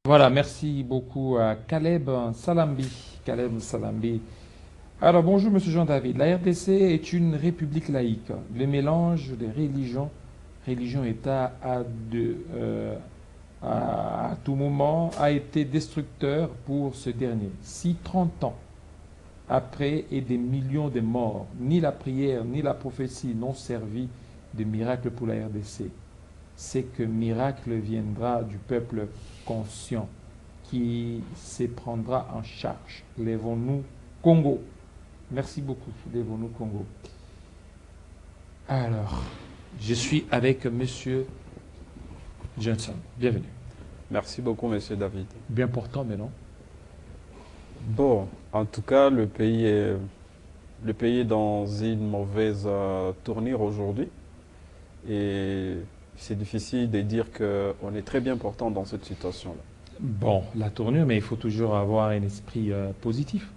Voilà, merci beaucoup à Caleb Salambi. Caleb Salambi. Alors bonjour Monsieur Jean-David. La RDC est une république laïque. Le mélange des religion-État à tout moment a été destructeur pour ce dernier. Si 30 ans après et des millions de morts, ni la prière ni la prophétie n'ont servi de miracle pour la RDC, c'est que miracle viendra du peuple conscient qui se prendra en charge. Lèvons-nous Congo. Merci beaucoup. Lèvons-nous Congo. Alors, je suis avec Monsieur Johnson. Bienvenue. Merci beaucoup, Monsieur David. Bien portant, mais non. Bon, en tout cas, le pays est dans une mauvaise tournure aujourd'hui. Et c'est difficile de dire qu'on est très bien portant dans cette situation-là. Bon, la tournure, mais il faut toujours avoir un esprit positif.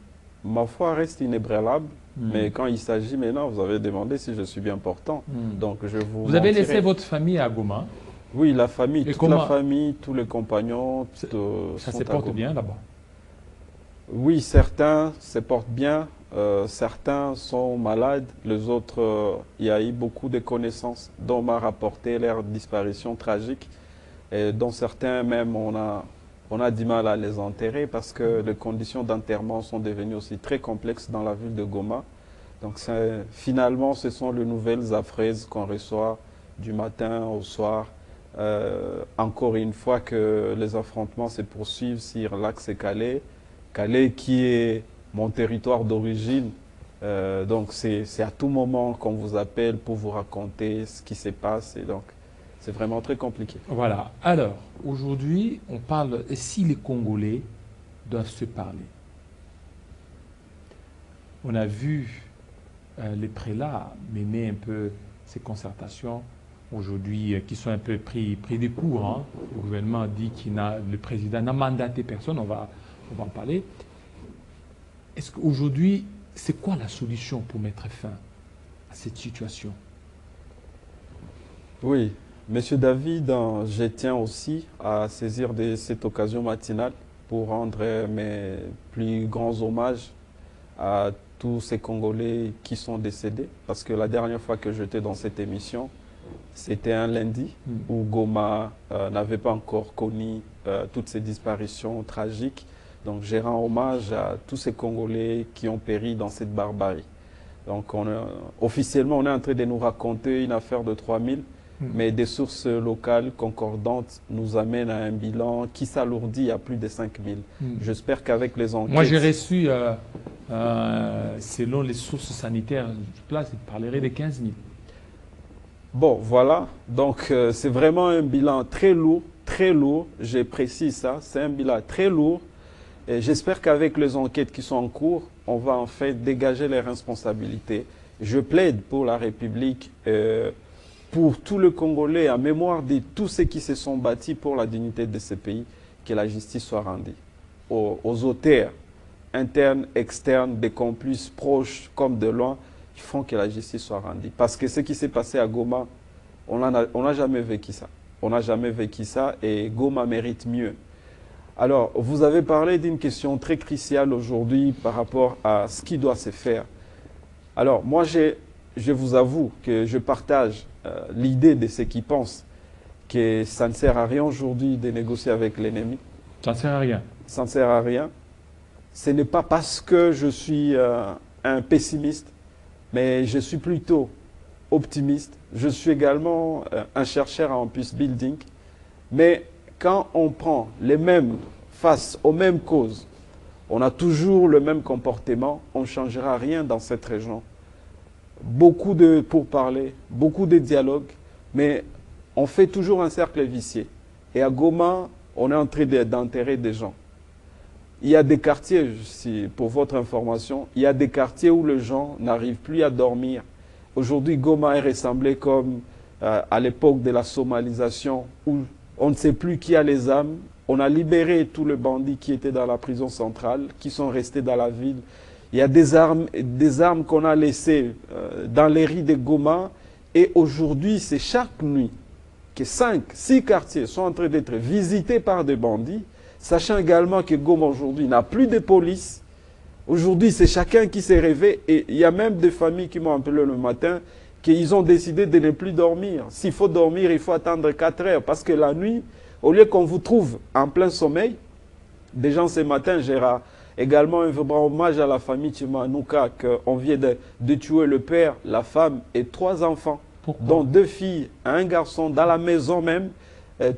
Ma foi reste inébranlable, mais quand il s'agit maintenant, vous avez demandé si je suis bien portant. Donc je vous Vous avez laissé mentirai. votre famille à Goma. Oui, la famille, Et toute comment la famille, tous les compagnons ça sont se à porte Goma. bien là-bas? Oui, certains se portent bien, certains sont malades, les autres, il y a eu beaucoup de connaissances dont on m'a rapporté leur disparition tragique, et dont certains même on a du mal à les enterrer parce que les conditions d'enterrement sont devenues aussi très complexes dans la ville de Goma. Donc finalement, ce sont les nouvelles affreuses qu'on reçoit du matin au soir. Encore une fois que les affrontements se poursuivent sur l'axe Calais. Calais qui est mon territoire d'origine. Donc c'est à tout moment qu'on vous appelle pour vous raconter ce qui se passe. Et donc c'est vraiment très compliqué. Voilà. Alors, aujourd'hui, on parle, et si les Congolais doivent se parler? On a vu les prélats mener un peu ces concertations aujourd'hui qui sont un peu pris de court. Hein. Le gouvernement dit le président n'a mandaté personne, on va en parler. Est-ce qu'aujourd'hui, c'est quoi la solution pour mettre fin à cette situation? Oui, Monsieur David, je tiens aussi à saisir de cette occasion matinale pour rendre mes plus grands hommages à tous ces Congolais qui sont décédés. Parce que la dernière fois que j'étais dans cette émission, c'était un lundi où Goma n'avait pas encore connu toutes ces disparitions tragiques. Donc je rends hommage à tous ces Congolais qui ont péri dans cette barbarie. Donc officiellement, on est en train de nous raconter une affaire de 3000. Mais des sources locales concordantes nous amènent à un bilan qui s'alourdit à plus de 5000. J'espère qu'avec les enquêtes... Moi, j'ai reçu, selon les sources sanitaires, là, je parlerai de 15 000. Bon, voilà. Donc, c'est vraiment un bilan très lourd, très lourd. Je précise ça. C'est un bilan très lourd. Et j'espère qu'avec les enquêtes qui sont en cours, on va en fait dégager les responsabilités. Je plaide pour la République, pour tout le Congolais, en mémoire de tous ceux qui se sont bâtis pour la dignité de ce pays, que la justice soit rendue. Aux auteurs internes, externes, des complices proches comme de loin, il faut que la justice soit rendue. Parce que ce qui s'est passé à Goma, on n'a jamais vécu ça. On n'a jamais vécu ça et Goma mérite mieux. Alors, vous avez parlé d'une question très cruciale aujourd'hui par rapport à ce qui doit se faire. Alors, moi, je vous avoue que je partage l'idée de ceux qui pensent que ça ne sert à rien aujourd'hui de négocier avec l'ennemi. Ça ne sert à rien. Ça ne sert à rien. Ce n'est pas parce que je suis un pessimiste, mais je suis plutôt optimiste. Je suis également un chercheur en peace building. Mais quand on prend les mêmes face aux mêmes causes, on a toujours le même comportement, on ne changera rien dans cette région. Beaucoup de pourparlers, beaucoup de dialogues, mais on fait toujours un cercle vicieux. Et à Goma, on est en train d'enterrer des gens. Il y a des quartiers, pour votre information, il y a des quartiers où les gens n'arrivent plus à dormir. Aujourd'hui, Goma est ressemblé comme à l'époque de la somalisation, où on ne sait plus qui a les armes. On a libéré tous les bandits qui étaient dans la prison centrale, qui sont restés dans la ville. Il y a des armes qu'on a laissées dans les rues de Goma. Et aujourd'hui, c'est chaque nuit que 5, 6 quartiers sont en train d'être visités par des bandits. sachant également que Goma aujourd'hui n'a plus de police. Aujourd'hui, c'est chacun qui s'est rêvé. Et il y a même des familles qui m'ont appelé le matin qu'ils ont décidé de ne plus dormir. S'il faut dormir, il faut attendre 4 heures. Parce que la nuit, au lieu qu'on vous trouve en plein sommeil, des gens ce matin, j'ai également un vibrant hommage à la famille Chimanouka, qu'on vient de tuer le père, la femme et 3 enfants, dont 2 filles et un garçon, dans la maison même.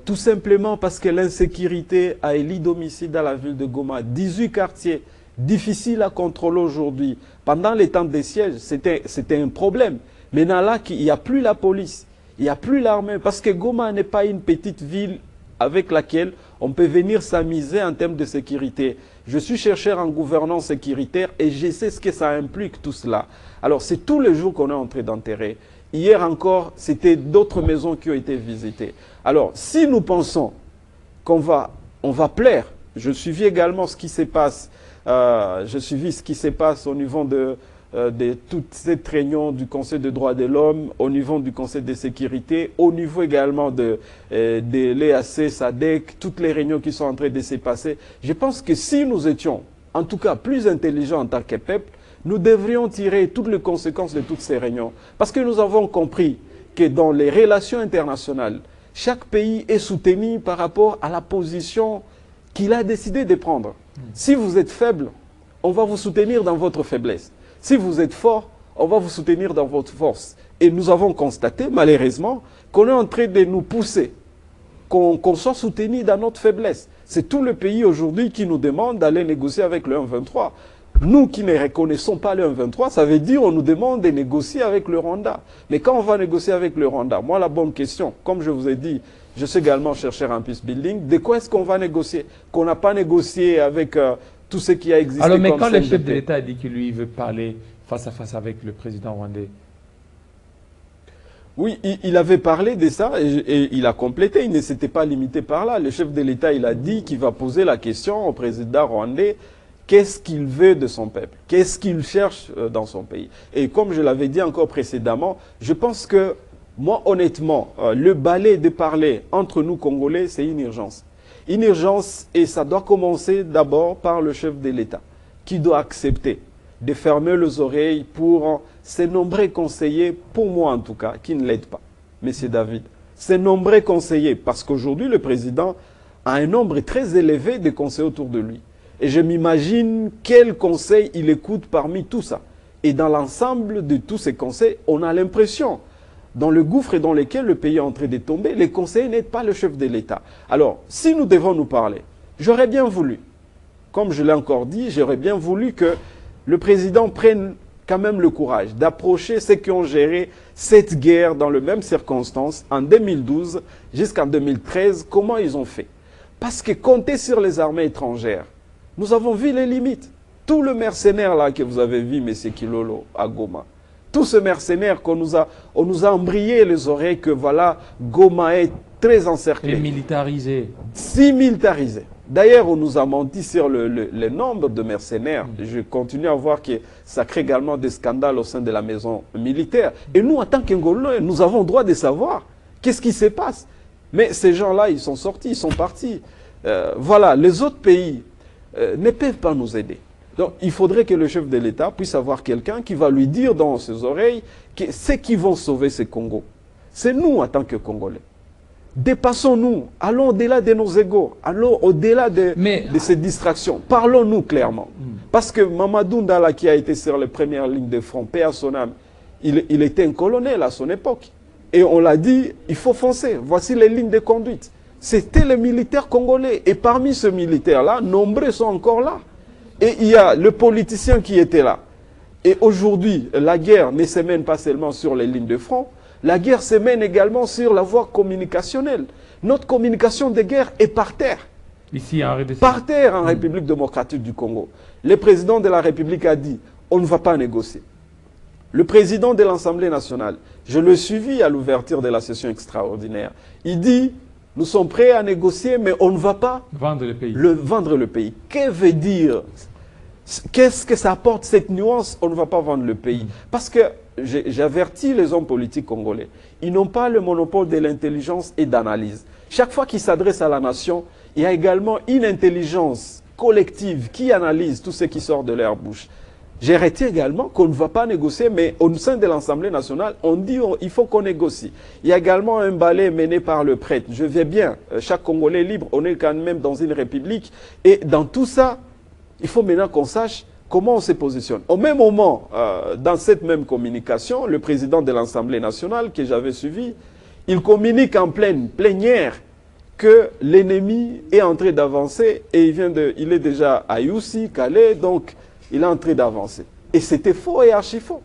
Tout simplement parce que l'insécurité a élu domicile dans la ville de Goma. 18 quartiers, difficiles à contrôler aujourd'hui. Pendant les temps des sièges, c'était un problème. Maintenant là, il n'y a plus la police, il n'y a plus l'armée, parce que Goma n'est pas une petite ville avec laquelle on peut venir s'amuser en termes de sécurité. Je suis chercheur en gouvernance sécuritaire et je sais ce que ça implique tout cela. Alors c'est tous les jours qu'on est en train d'enterrer. Hier encore, c'était d'autres maisons qui ont été visitées. Alors si nous pensons qu'on va plaire, je suivis également ce qui se passe, au niveau de toute cette réunion du Conseil des droits de l'homme, au niveau du Conseil de sécurité, au niveau également de l'EAC, SADC, toutes les réunions qui sont en train de se passer. Je pense que si nous étions, en tout cas, plus intelligents en tant que peuple, nous devrions tirer toutes les conséquences de toutes ces réunions. Parce que nous avons compris que dans les relations internationales, chaque pays est soutenu par rapport à la position qu'il a décidé de prendre. Si vous êtes faible, on va vous soutenir dans votre faiblesse. Si vous êtes fort, on va vous soutenir dans votre force. Et nous avons constaté, malheureusement, qu'on est en train de nous pousser, qu'on soit soutenu dans notre faiblesse. C'est tout le pays aujourd'hui qui nous demande d'aller négocier avec le 1,23. Nous qui ne reconnaissons pas le 1,23, ça veut dire qu'on nous demande de négocier avec le Rwanda. Mais quand on va négocier avec le Rwanda, moi la bonne question, comme je vous ai dit, je suis également chercheur en peace building, de quoi est-ce qu'on va négocier? Qu'on n'a pas négocié avec tout ce qui a existé. Alors, mais quand le chef de l'État dit qu'il lui veut parler face à face avec le président rwandais. Oui, il avait parlé de ça et il a complété, il ne s'était pas limité par là. Le chef de l'État, il a dit qu'il va poser la question au président rwandais, qu'est-ce qu'il veut de son peuple? Qu'est-ce qu'il cherche dans son pays? Et comme je l'avais dit encore précédemment, je pense que, moi honnêtement, le balai de parler entre nous Congolais, c'est une urgence. Une urgence, et ça doit commencer d'abord par le chef de l'État, qui doit accepter de fermer les oreilles pour ces nombreux conseillers, pour moi en tout cas, qui ne l'aident pas, M. David. Ces nombreux conseillers, parce qu'aujourd'hui, le président a un nombre très élevé de conseillers autour de lui. Et je m'imagine quel conseil il écoute parmi tout ça. Et dans l'ensemble de tous ces conseils, on a l'impression, dans le gouffre dans lequel le pays est en train de tomber, les conseillers n'aident pas le chef de l'État. Alors, si nous devons nous parler, j'aurais bien voulu, comme je l'ai encore dit, j'aurais bien voulu que le président prenne quand même le courage d'approcher ceux qui ont géré cette guerre dans les mêmes circonstances, en 2012 jusqu'en 2013, comment ils ont fait. Parce que compter sur les armées étrangères, nous avons vu les limites. Tout le mercenaire là que vous avez vu, M. Kilolo, à Goma, tout ce mercenaire on nous a embrayé les oreilles que voilà, Goma est très encerclé. Et militarisé. Si militarisé. D'ailleurs, on nous a menti sur le nombre de mercenaires. Je continue à voir que ça crée également des scandales au sein de la maison militaire. Et nous, en tant qu'Angolais, nous avons le droit de savoir qu'est-ce qui se passe. Mais ces gens-là, ils sont sortis, ils sont partis. Voilà, les autres pays ne peuvent pas nous aider. Donc, il faudrait que le chef de l'État puisse avoir quelqu'un qui va lui dire dans ses oreilles que ceux qui vont sauver ce Congo, c'est nous en tant que Congolais. Dépassons-nous, allons au-delà de nos égos, allons au-delà de ces distractions. Parlons-nous clairement. Parce que Mamadou Ndala, qui a été sur les premières lignes de front, paix à son âme, il était un colonel à son époque. Et on l'a dit, il faut foncer. Voici les lignes de conduite. C'était les militaires congolais. Et parmi ces militaires-là, nombreux sont encore là. Et il y a le politicien qui était là. Et aujourd'hui, la guerre ne se mène pas seulement sur les lignes de front, la guerre se mène également sur la voie communicationnelle. Notre communication de guerre est par terre. Ici, en RDC. Par terre en République démocratique du Congo. Le président de la République a dit, on ne va pas négocier. Le président de l'Assemblée nationale, je le suivis à l'ouverture de la session extraordinaire, il dit, nous sommes prêts à négocier, mais on ne va pas vendre le pays. Vendre le pays. Que veut dire? Qu'est-ce que ça apporte cette nuance? On ne va pas vendre le pays. Parce que j'avertis les hommes politiques congolais. Ils n'ont pas le monopole de l'intelligence et d'analyse. Chaque fois qu'ils s'adressent à la nation, il y a également une intelligence collective qui analyse tout ce qui sort de leur bouche. J'ai retenu également qu'on ne va pas négocier, mais au sein de l'Assemblée nationale, on dit il faut qu'on négocie. Il y a également un ballet mené par le prêtre. Je vais bien, chaque Congolais est libre, on est quand même dans une république. Et dans tout ça, il faut maintenant qu'on sache comment on se positionne. Au même moment, dans cette même communication, le président de l'Assemblée nationale, que j'avais suivi, il communique en pleine plénière que l'ennemi est en train d'avancer et il est déjà à Youssi, Calais, donc il est en train d'avancer. Et c'était faux et archi faux.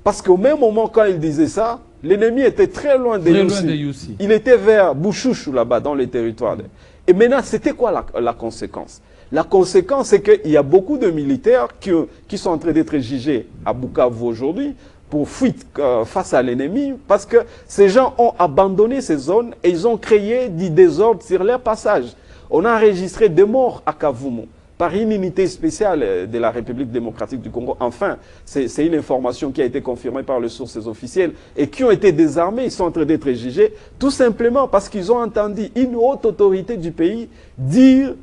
Parce qu'au même moment, quand il disait ça, l'ennemi était très loin de Youssi. Il était vers Bouchouchou, là-bas, dans les territoires. Et maintenant, c'était quoi la conséquence? La conséquence, c'est qu'il y a beaucoup de militaires qui sont en train d'être jugés à Bukavu aujourd'hui pour fuite face à l'ennemi, parce que ces gens ont abandonné ces zones et ils ont créé du désordre sur leur passage. On a enregistré des morts à Kavumu par une unité spéciale de la République démocratique du Congo. Enfin, c'est une information qui a été confirmée par les sources officielles et qui ont été désarmés. Ils sont en train d'être jugés tout simplement parce qu'ils ont entendu une haute autorité du pays dire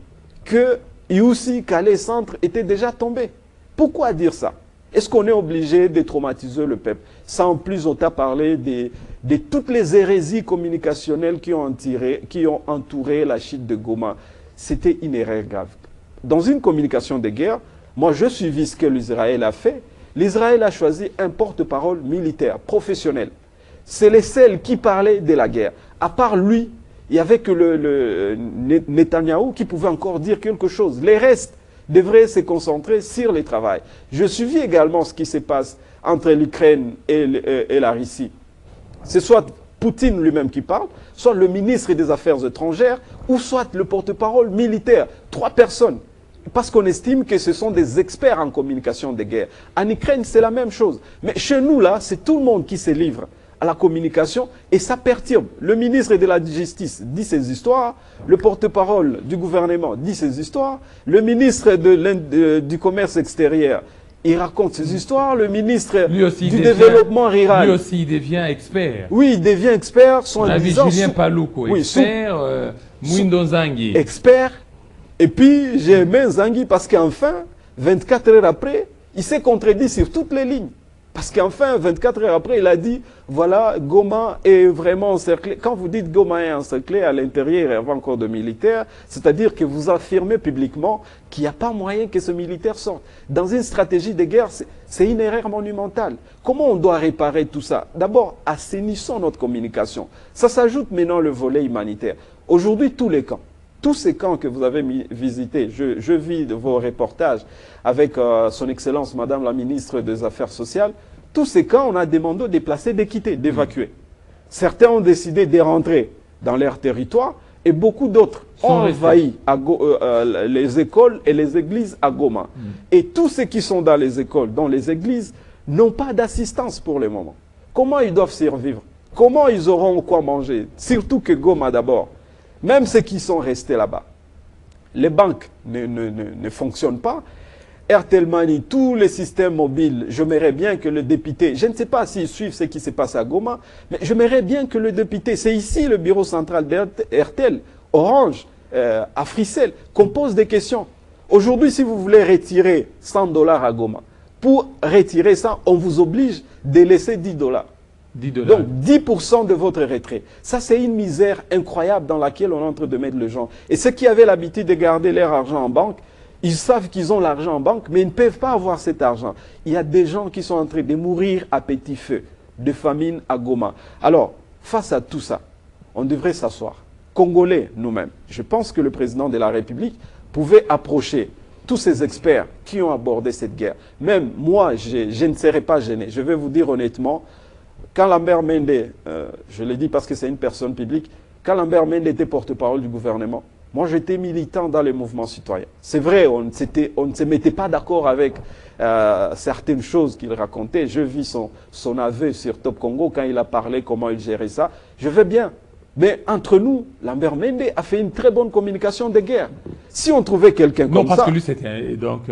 que Youssi, Calais Centre était déjà tombé. Pourquoi dire ça? Est-ce qu'on est obligé de traumatiser le peuple? Sans plus, on t'a parlé de toutes les hérésies communicationnelles qui ont entouré la chute de Goma. C'était une erreur grave. Dans une communication de guerre, moi je suivis ce que l'Israël a fait. L'Israël a choisi un porte-parole militaire, professionnel. C'est le seul qui parlait de la guerre. À part lui, il n'y avait que le Netanyahou qui pouvait encore dire quelque chose. Les restes devraient se concentrer sur le travail. Je suivis également ce qui se passe entre l'Ukraine et la Russie. C'est soit Poutine lui-même qui parle, soit le ministre des Affaires étrangères, ou soit le porte-parole militaire. 3 personnes. Parce qu'on estime que ce sont des experts en communication de guerre. En Ukraine, c'est la même chose. Mais chez nous, là, c'est tout le monde qui se livre à la communication et ça perturbe. Le ministre de la Justice dit ses histoires, le porte-parole du gouvernement dit ses histoires, le ministre du Commerce extérieur, il raconte ses histoires, le ministre du Développement rural. Lui aussi, il devient expert. Oui, il devient expert. On a vu Julien Palouko, expert, Mwindo Nzangi. Expert. Et puis, j'ai aimé Nzangi parce qu'enfin, 24 heures après, il s'est contredit sur toutes les lignes. Parce qu'enfin, 24 heures après, il a dit, voilà, Goma est vraiment encerclé. Quand vous dites Goma est encerclé, à l'intérieur, il y avait encore de militaires, c'est-à-dire que vous affirmez publiquement qu'il n'y a pas moyen que ce militaire sorte. Dans une stratégie de guerre, c'est une erreur monumentale. Comment on doit réparer tout ça? D'abord, assainissons notre communication. Ça s'ajoute maintenant le volet humanitaire. Aujourd'hui, tous les camps. Tous ces camps que vous avez visités, je vis vos reportages avec son Excellence Madame la Ministre des Affaires sociales, tous ces camps, on a demandé de déplacer, de quitter, d'évacuer. Certains ont décidé de rentrer dans leur territoire et beaucoup d'autres ont envahi les écoles et les églises à Goma. Et tous ceux qui sont dans les écoles, dans les églises, n'ont pas d'assistance pour le moment. Comment ils doivent survivre? Comment ils auront quoi manger? Surtout que Goma d'abord. Même ceux qui sont restés là-bas. Les banques ne fonctionnent pas. Airtel Money, tous les systèmes mobiles, j'aimerais bien que le député, je ne sais pas s'ils suivent ce qui se passe à Goma, mais j'aimerais bien que le député, c'est ici le bureau central d'Airtel, Orange, à Frissel, qu'on pose des questions. Aujourd'hui, si vous voulez retirer 100 $ à Goma, pour retirer ça, on vous oblige de laisser 10 $. Donc 10% de votre retrait. Ça, c'est une misère incroyable dans laquelle on est en train de mettre les gens. Et ceux qui avaient l'habitude de garder leur argent en banque, ils savent qu'ils ont l'argent en banque, mais ils ne peuvent pas avoir cet argent. Il y a des gens qui sont en train de mourir à petit feu, de famine à Goma. Alors, face à tout ça, on devrait s'asseoir. Congolais, nous-mêmes. Je pense que le président de la République pouvait approcher tous ces experts qui ont abordé cette guerre. Même moi, je ne serais pas gêné. Je vais vous dire honnêtement, quand Lambert Mende, je le dis parce que c'est une personne publique, quand Lambert Mende était porte-parole du gouvernement, moi j'étais militant dans les mouvements citoyens. C'est vrai, on ne se mettait pas d'accord avec certaines choses qu'il racontait. Je vis son aveu sur Top Congo quand il a parlé comment il gérait ça. Je vais bien. Mais entre nous, Lambert Mende a fait une très bonne communication de guerre. Si on trouvait quelqu'un comme ça... Non, parce que lui c'était donc...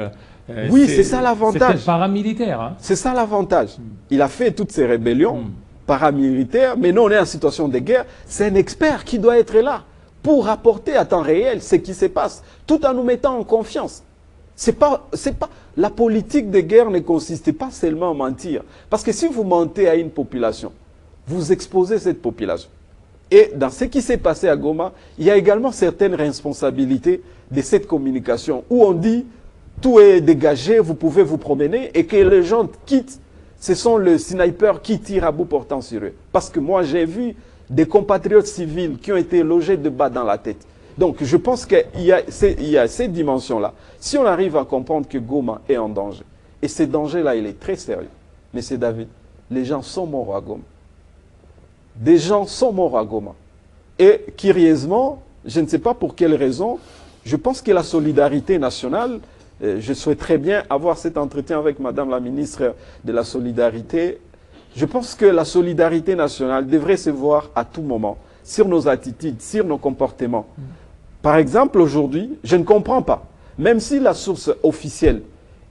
oui, c'est ça l'avantage. C'était paramilitaire. Hein? C'est ça l'avantage. Il a fait toutes ces rébellions paramilitaires, mais nous on est en situation de guerre. C'est un expert qui doit être là pour rapporter à temps réel ce qui se passe, tout en nous mettant en confiance. La politique de guerre ne consiste pas seulement à mentir. Parce que si vous mentez à une population, vous exposez cette population. Et dans ce qui s'est passé à Goma, il y a également certaines responsabilités de cette communication où on dit tout est dégagé, vous pouvez vous promener et que les gens quittent. Ce sont les snipers qui tirent à bout portant sur eux. Parce que moi, j'ai vu des compatriotes civils qui ont été logés de bas dans la tête. Donc, je pense qu'il y a cette dimension-là. Si on arrive à comprendre que Goma est en danger, et ce danger-là, il est très sérieux. Mais c'est David, les gens sont morts à Goma. Des gens sont morts à Goma. Et curieusement, je ne sais pas pour quelle raison, je pense que la solidarité nationale, je souhaiterais bien avoir cet entretien avec Madame la ministre de la Solidarité. Je pense que la solidarité nationale devrait se voir à tout moment sur nos attitudes, sur nos comportements. Par exemple, aujourd'hui, je ne comprends pas, même si la source officielle,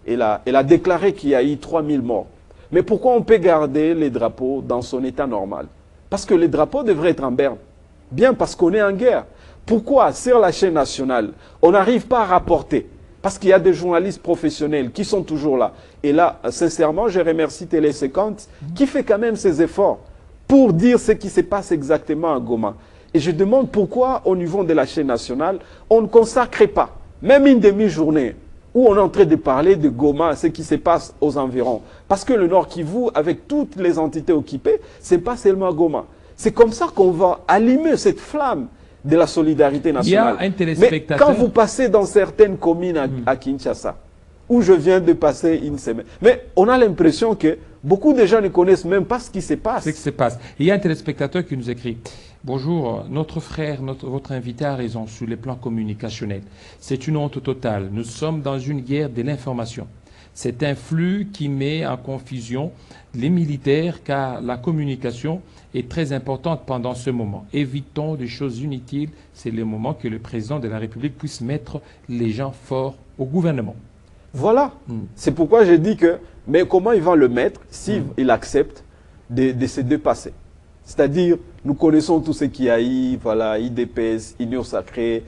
elle a déclaré qu'il y a eu 3000 morts, mais pourquoi on peut garder les drapeaux dans son état normal? Parce que les drapeaux devraient être en berne. Bien parce qu'on est en guerre. Pourquoi, sur la chaîne nationale, on n'arrive pas à rapporter? Parce qu'il y a des journalistes professionnels qui sont toujours là. Et là, sincèrement, je remercie Télé 50 qui fait quand même ses efforts pour dire ce qui se passe exactement à Goma. Et je demande pourquoi, au niveau de la chaîne nationale, on ne consacre pas, même une demi-journée, où on est en train de parler de Goma, ce qui se passe aux environs. Parce que le Nord Kivu, avec toutes les entités occupées, ce n'est pas seulement Goma. C'est comme ça qu'on va allumer cette flamme de la solidarité nationale. Il y a un téléspectateur. Mais quand vous passez dans certaines communes à Kinshasa, où je viens de passer une semaine, mais on a l'impression que beaucoup de gens ne connaissent même pas ce qui se passe. Ce qui se passe. Il y a un téléspectateur qui nous écrit: bonjour, notre frère, votre invité a raison sur les plans communicationnels. C'est une honte totale. Nous sommes dans une guerre de l'information. C'est un flux qui met en confusion les militaires car la communication est très importante pendant ce moment. Évitons des choses inutiles. C'est le moment que le président de la République puisse mettre les gens forts au gouvernement. Voilà. C'est pourquoi j'ai dit que, mais comment il va le mettre s'il accepte de se dépasser? C'est-à-dire, nous connaissons tout ce qu'il y a eu, voilà, IDPS, Union Sacrée,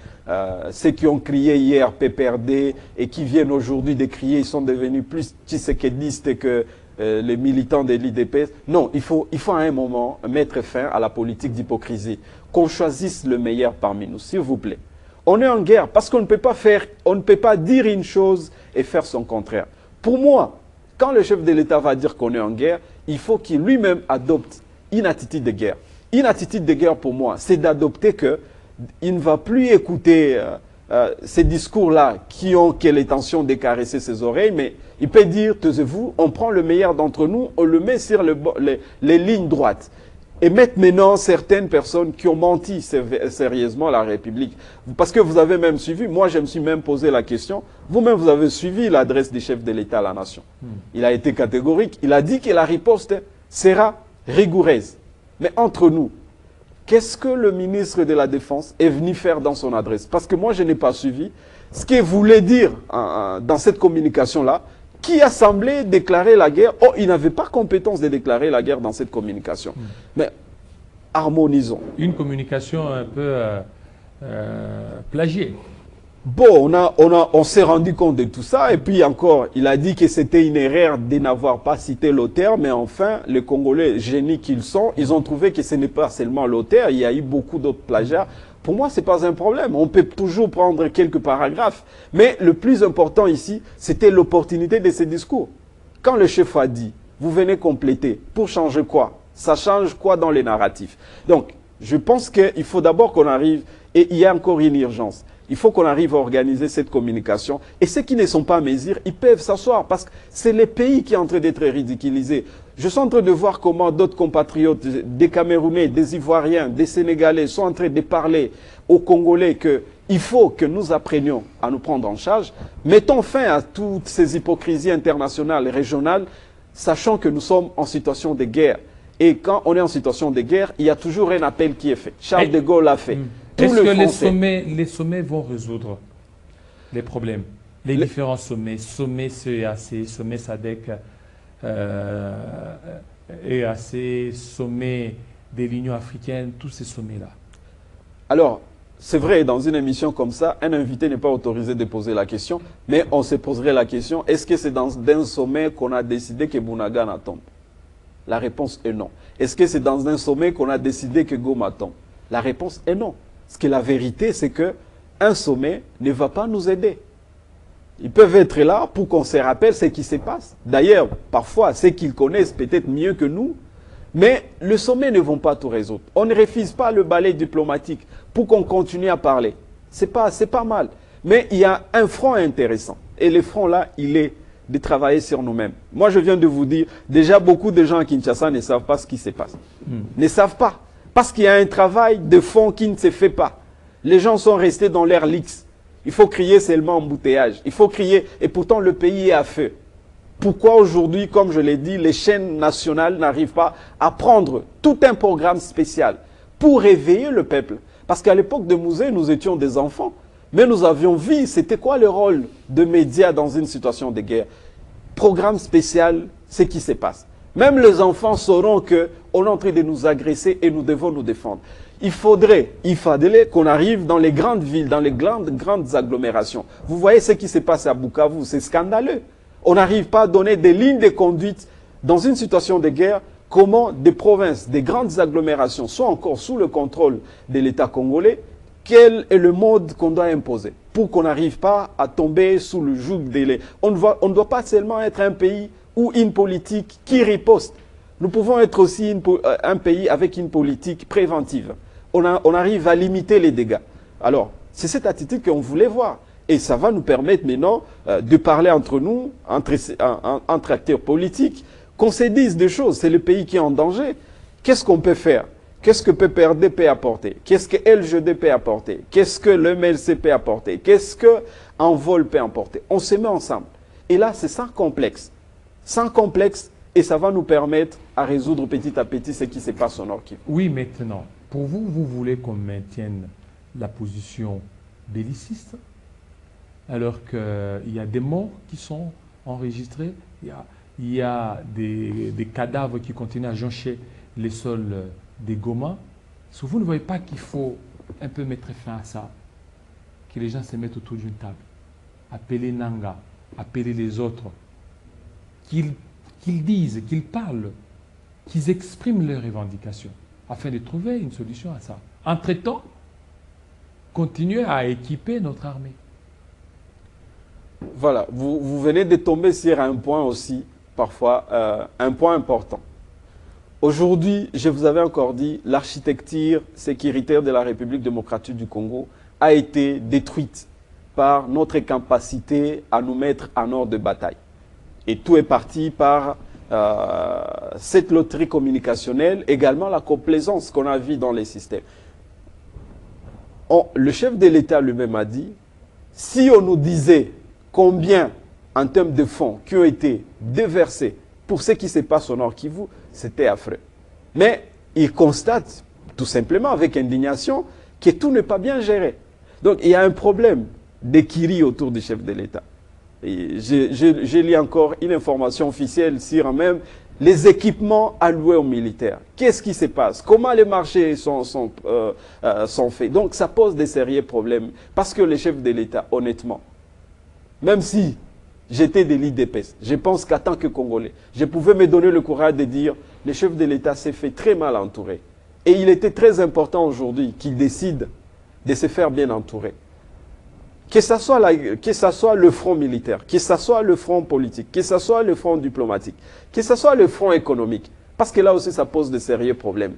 ceux qui ont crié hier PPRD et qui viennent aujourd'hui de crier, ils sont devenus plus tshisekédistes que les militants de l'IDPS. Non, il faut à un moment mettre fin à la politique d'hypocrisie. Qu'on choisisse le meilleur parmi nous, s'il vous plaît. On est en guerre parce qu'on ne peut pas dire une chose et faire son contraire. Pour moi, quand le chef de l'État va dire qu'on est en guerre, il faut qu'il lui-même adopte une attitude de guerre. Une attitude de guerre pour moi, c'est d'adopter qu'il ne va plus écouter ces discours-là qui ont que l'intention de caresser ses oreilles, mais il peut dire, taisez-vous, on prend le meilleur d'entre nous, on le met sur les lignes droites. Et mettre maintenant certaines personnes qui ont menti sérieusement à la République. Parce que vous avez même suivi, moi je me suis même posé la question, vous-même vous avez suivi l'adresse du chef de l'État à la nation. Il a été catégorique, il a dit que la riposte sera rigoureuse. Mais entre nous, qu'est-ce que le ministre de la Défense est venu faire dans son adresse? Parce que moi je n'ai pas suivi ce qu'il voulait dire dans cette communication-là, qui a semblé déclarer la guerre. Oh, il n'avait pas compétence de déclarer la guerre dans cette communication. Mais harmonisons. Une communication un peu plagiée. Bon, on s'est rendu compte de tout ça. Et puis encore, il a dit que c'était une erreur de n'avoir pas cité l'auteur. Mais enfin, les Congolais, génies qu'ils sont, ils ont trouvé que ce n'est pas seulement l'auteur. Il y a eu beaucoup d'autres plagiats. Pour moi, ce n'est pas un problème. On peut toujours prendre quelques paragraphes. Mais le plus important ici, c'était l'opportunité de ces discours. Quand le chef a dit, vous venez compléter, pour changer quoi? Ça change quoi dans les narratifs? Donc, je pense qu'il faut d'abord qu'on arrive, et il y a encore une urgence. Il faut qu'on arrive à organiser cette communication. Et ceux qui ne sont pas à mesure, ils peuvent s'asseoir parce que c'est le pays qui est en train d'être ridiculisé. Je suis en train de voir comment d'autres compatriotes, des Camerounais, des Ivoiriens, des Sénégalais sont en train de parler aux Congolais qu'il faut que nous apprenions à nous prendre en charge. Mettons fin à toutes ces hypocrisies internationales et régionales, sachant que nous sommes en situation de guerre. Et quand on est en situation de guerre, il y a toujours un appel qui est fait. Charles de Gaulle l'a fait. Est-ce que les sommets vont résoudre les problèmes? Les différents sommets, sommet CEAC, sommet SADC, EAC, sommet de l'Union africaine, tous ces sommets-là. Alors, c'est vrai, dans une émission comme ça, un invité n'est pas autorisé de poser la question, mais on se poserait la question, est-ce que c'est dans un sommet qu'on a décidé que Bunagana tombe? La réponse est non. Est-ce que c'est dans un sommet qu'on a décidé que Goma tombe? La réponse est non. Parce que la vérité, c'est qu'un sommet ne va pas nous aider. Ils peuvent être là pour qu'on se rappelle ce qui se passe. D'ailleurs, parfois, ceux qu'ils connaissent peut-être mieux que nous, mais le sommet ne va pas tout résoudre. On ne refuse pas le balai diplomatique pour qu'on continue à parler. C'est pas mal. Mais il y a un front intéressant. Et le front là, il est de travailler sur nous-mêmes. Moi, je viens de vous dire, déjà beaucoup de gens à Kinshasa ne savent pas ce qui se passe. Ne savent pas. Parce qu'il y a un travail de fond qui ne se fait pas. Les gens sont restés dans l'air lix. Il faut crier seulement embouteillage. Il faut crier, et pourtant le pays est à feu. Pourquoi aujourd'hui, comme je l'ai dit, les chaînes nationales n'arrivent pas à prendre tout un programme spécial pour réveiller le peuple? Parce qu'à l'époque de Mouzé, nous étions des enfants, mais nous avions vu c'était quoi le rôle de médias dans une situation de guerre. Programme spécial, c'est ce qui se passe. Même les enfants sauront qu'on est en train de nous agresser et nous devons nous défendre. Il fallait qu'on arrive dans les grandes villes, dans les grandes agglomérations. Vous voyez ce qui se passe à Bukavu, c'est scandaleux. On n'arrive pas à donner des lignes de conduite dans une situation de guerre. Comment des provinces, des grandes agglomérations sont encore sous le contrôle de l'État congolais? Quel est le mode qu'on doit imposer pour qu'on n'arrive pas à tomber sous le joug des... On ne doit pas seulement être un pays ou une politique qui riposte. Nous pouvons être aussi un pays avec une politique préventive. On arrive à limiter les dégâts. Alors, c'est cette attitude qu'on voulait voir. Et ça va nous permettre maintenant de parler entre nous, entre acteurs politiques, qu'on se dise des choses. C'est le pays qui est en danger. Qu'est-ce qu'on peut faire? Qu'est-ce que PPRD peut apporter? Qu'est-ce que LGD peut apporter? Qu'est-ce que le MLC peut apporter? Qu'est-ce que Envol peut apporter? On se met ensemble. Et là, c'est sans complexe. Sans complexe, et ça va nous permettre à résoudre petit à petit ce qui se passe au Nord Kivu. Oui, maintenant, pour vous, vous voulez qu'on maintienne la position belliciste, alors qu'il y a des morts qui sont enregistrés, il y a des cadavres qui continuent à joncher les sols des Goma. Si vous ne voyez pas qu'il faut un peu mettre fin à ça, que les gens se mettent autour d'une table, appeler Nanga, appeler les autres, qu'ils disent, qu'ils parlent, qu'ils expriment leurs revendications, afin de trouver une solution à ça. Entre-temps, continuer à équiper notre armée. Voilà, vous venez de tomber sur un point aussi, parfois, un point important. Aujourd'hui, je vous avais encore dit, l'architecture sécuritaire de la République démocratique du Congo a été détruite par notre incapacité à nous mettre en ordre de bataille. Et tout est parti par cette loterie communicationnelle, également la complaisance qu'on a vue dans les systèmes. Le chef de l'État lui-même a dit, si on nous disait combien, en termes de fonds, qui ont été déversés pour ce qui se passe au Nord Kivu, c'était affreux. Mais il constate, tout simplement, avec indignation, que tout n'est pas bien géré. Donc, il y a un problème d'équilibre autour du chef de l'État. J'ai lu encore une information officielle sur même les équipements alloués aux militaires. Qu'est-ce qui se passe? Comment les marchés sont faits? Donc, ça pose des sérieux problèmes. Parce que le chef de l'État, honnêtement, même si j'étais de l'IDPS, je pense qu'en tant que Congolais, je pouvais me donner le courage de dire le chef de l'État s'est fait très mal entourer. Et il était très important aujourd'hui qu'il décide de se faire bien entourer. Que ce soit le front militaire, que ce soit le front politique, que ce soit le front diplomatique, que ce soit le front économique. Parce que là aussi, ça pose de sérieux problèmes.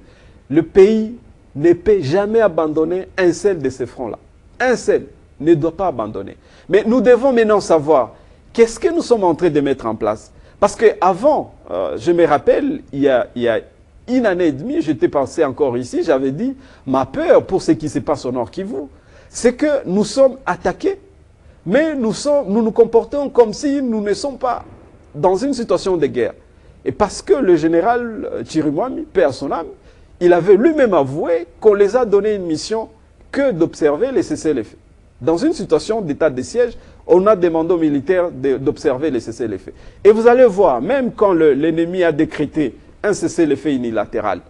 Le pays ne peut jamais abandonner un seul de ces fronts-là. Un seul ne doit pas abandonner. Mais nous devons maintenant savoir qu'est-ce que nous sommes en train de mettre en place. Parce qu'avant, je me rappelle, il y a une année et demie, j'étais passé encore ici, j'avais dit, ma peur pour ce qui se passe au Nord Kivu, c'est que nous sommes attaqués, mais nous nous comportons comme si nous ne sommes pas dans une situation de guerre. Et parce que le général Chirimwami, paix à son âme, il avait lui-même avoué qu'on les a donné une mission que d'observer les cessez-le-feu. Dans une situation d'état de siège, on a demandé aux militaires d'observer les cessez-le-feu. Et vous allez voir, même quand l'ennemi a décrété un cessez-le-feu unilatéral,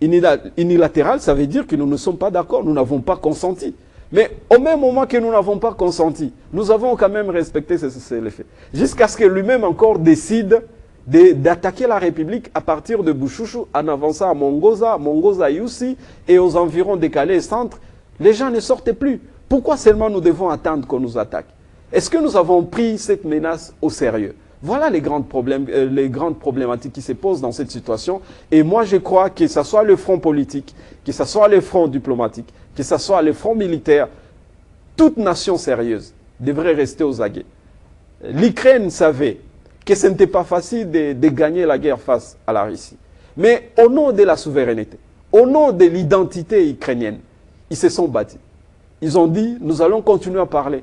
unilatéral, ça veut dire que nous ne sommes pas d'accord, nous n'avons pas consenti. Mais au même moment que nous n'avons pas consenti, nous avons quand même respecté ces faits. Jusqu'à ce que lui-même encore décide d'attaquer la République à partir de Bouchouchou, en avançant à Mongoza, Mongoza-Youssi et aux environs des Calais centre. Les gens ne sortaient plus. Pourquoi seulement nous devons attendre qu'on nous attaque? Est-ce que nous avons pris cette menace au sérieux? Voilà les grandes problématiques qui se posent dans cette situation. Et moi, je crois que ce soit le front politique, que ce soit le front diplomatique, que ce soit le front militaire, toute nation sérieuse devrait rester aux aguets. L'Ukraine savait que ce n'était pas facile de gagner la guerre face à la Russie. Mais au nom de la souveraineté, au nom de l'identité ukrainienne, ils se sont battus. Ils ont dit, nous allons continuer à parler.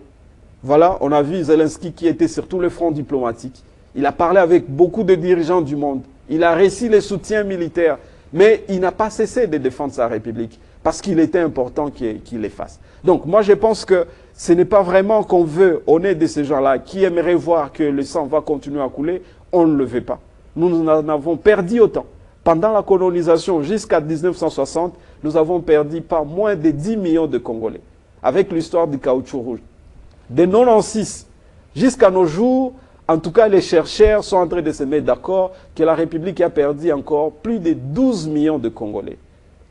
Voilà, on a vu Zelensky qui était sur tout le front diplomatique. Il a parlé avec beaucoup de dirigeants du monde. Il a reçu les soutiens militaires. Mais il n'a pas cessé de défendre sa République parce qu'il était important qu'il les fasse. Donc moi je pense que ce n'est pas vraiment qu'on veut, on est de ces gens-là qui aimeraient voir que le sang va continuer à couler. On ne le veut pas. Nous en avons perdu autant. Pendant la colonisation jusqu'à 1960, nous avons perdu pas moins de 10 millions de Congolais. Avec l'histoire du caoutchouc rouge. De 96 jusqu'à nos jours, en tout cas les chercheurs sont en train de se mettre d'accord que la République a perdu encore plus de 12 millions de Congolais.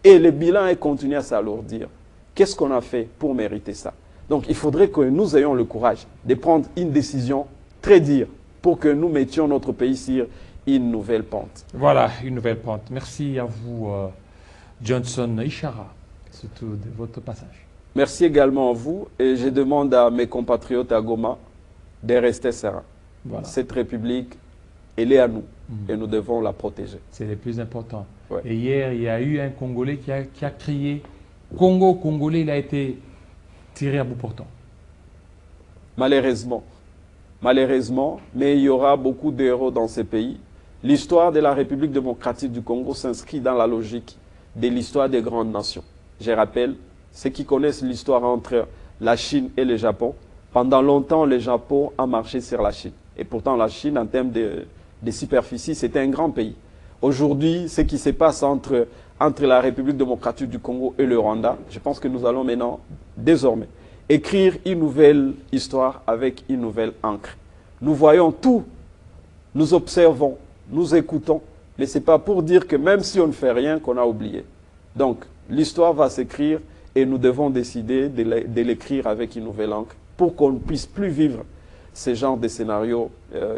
Et le bilan est continué à s'alourdir. Qu'est-ce qu'on a fait pour mériter ça? Donc il faudrait que nous ayons le courage de prendre une décision très dure pour que nous mettions notre pays sur une nouvelle pente. Voilà, une nouvelle pente. Merci à vous, Johnson Ishara, surtout de votre passage. Merci également à vous et je demande à mes compatriotes à Goma de rester sereins. Voilà. Cette République, elle est à nous et nous devons la protéger. C'est le plus important. Ouais. Et hier, il y a eu un Congolais qui a crié « Congo, Congolais », il a été tiré à bout portant. Malheureusement, mais il y aura beaucoup d'héros dans ces pays. L'histoire de la République démocratique du Congo s'inscrit dans la logique de l'histoire des grandes nations. Je rappelle, ceux qui connaissent l'histoire entre la Chine et le Japon, pendant longtemps, le Japon a marché sur la Chine. Et pourtant, la Chine, en termes de superficie, c'était un grand pays. Aujourd'hui, ce qui se passe entre la République démocratique du Congo et le Rwanda, je pense que nous allons maintenant, désormais, écrire une nouvelle histoire avec une nouvelle encre. Nous voyons tout, nous observons, nous écoutons, mais ce n'est pas pour dire que même si on ne fait rien, qu'on a oublié. Donc, l'histoire va s'écrire et nous devons décider de l'écrire avec une nouvelle encre pour qu'on ne puisse plus vivre ce genre de scénario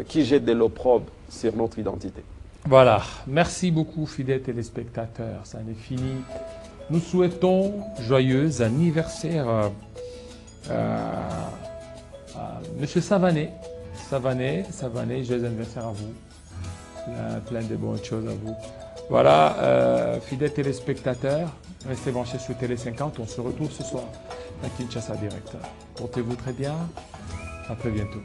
qui jette de l'opprobre sur notre identité. Voilà. Merci beaucoup, fidèles téléspectateurs. Ça en est fini. Nous souhaitons joyeux anniversaire à M. Savané. Savané, joyeux anniversaire à vous. Plein de bonnes choses à vous. Voilà, fidèles téléspectateurs, restez branchés sur Télé 50. On se retrouve ce soir à Kinshasa Direct. Portez-vous très bien. À très bientôt.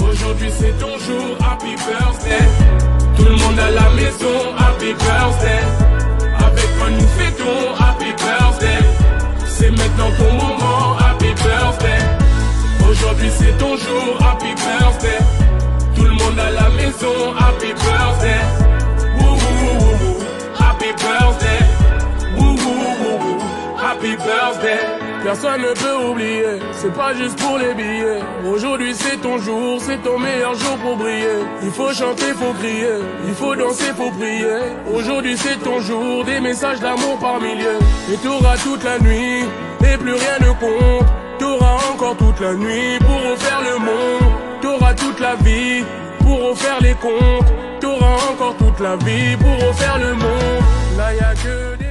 Aujourd'hui c'est ton jour, happy birthday. Tout le monde à la maison, happy birthday. Avec moi nous fêtons, happy birthday. C'est maintenant ton moment, happy birthday. Aujourd'hui c'est ton jour, happy birthday. Tout le monde à la maison, happy birthday. Woo woo woo woo, happy birthday. Woo woo woo woo, happy birthday. Personne ne peut oublier, c'est pas juste pour les billets. Aujourd'hui c'est ton jour, c'est ton meilleur jour pour briller. Il faut chanter, faut crier, il faut danser, faut prier. Aujourd'hui c'est ton jour, des messages d'amour par milliers. Et t'auras toute la nuit, et plus rien ne compte. T'auras encore toute la nuit pour refaire le monde. T'auras toute la vie pour refaire les comptes. T'auras encore toute la vie pour refaire le monde. Là y a que